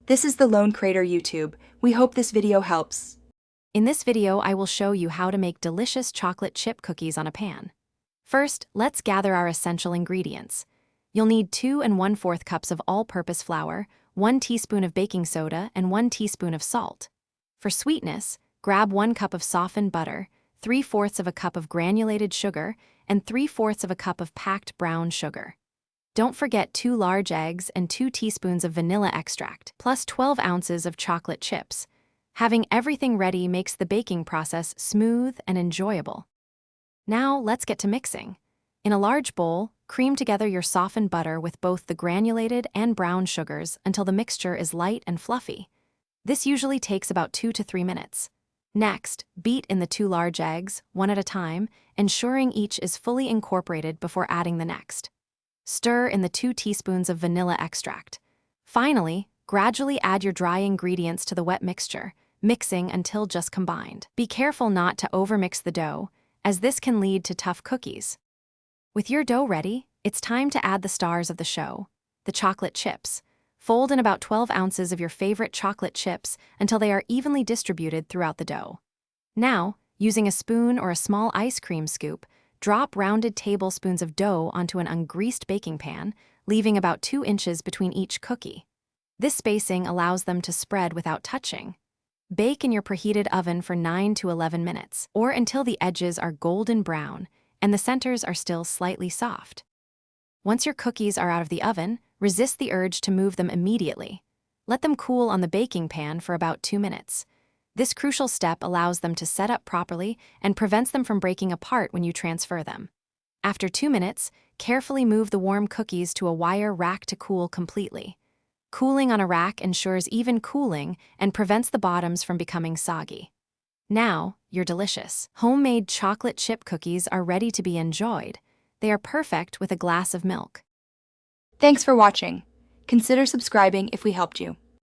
This is the Lone Crater YouTube. We hope this video helps. In this video, I will show you how to make delicious chocolate chip cookies on a pan. First, let's gather our essential ingredients. You'll need 2 1/4 cups of all-purpose flour, 1 teaspoon of baking soda, and 1 teaspoon of salt. For sweetness, grab 1 cup of softened butter, 3/4 of a cup of granulated sugar, and 3/4 of a cup of packed brown sugar. Don't forget 2 large eggs and 2 teaspoons of vanilla extract, plus 12 ounces of chocolate chips. Having everything ready makes the baking process smooth and enjoyable. Now let's get to mixing. In a large bowl, cream together your softened butter with both the granulated and brown sugars until the mixture is light and fluffy. This usually takes about 2 to 3 minutes. Next, beat in the 2 large eggs, one at a time, ensuring each is fully incorporated before adding the next. Stir in the 2 teaspoons of vanilla extract. Finally, gradually add your dry ingredients to the wet mixture, mixing until just combined. Be careful not to overmix the dough, as this can lead to tough cookies. With your dough ready, it's time to add the stars of the show, the chocolate chips. Fold in about 12 ounces of your favorite chocolate chips until they are evenly distributed throughout the dough. Now, using a spoon or a small ice cream scoop, drop rounded tablespoons of dough onto an ungreased baking pan, leaving about 2 inches between each cookie. This spacing allows them to spread without touching. Bake in your preheated oven for 9 to 11 minutes, or until the edges are golden brown and the centers are still slightly soft. Once your cookies are out of the oven, resist the urge to move them immediately. Let them cool on the baking pan for about 2 minutes. This crucial step allows them to set up properly and prevents them from breaking apart when you transfer them. After 2 minutes, carefully move the warm cookies to a wire rack to cool completely. Cooling on a rack ensures even cooling and prevents the bottoms from becoming soggy. Now, your delicious homemade chocolate chip cookies are ready to be enjoyed. They are perfect with a glass of milk. Thanks for watching. Consider subscribing if we helped you.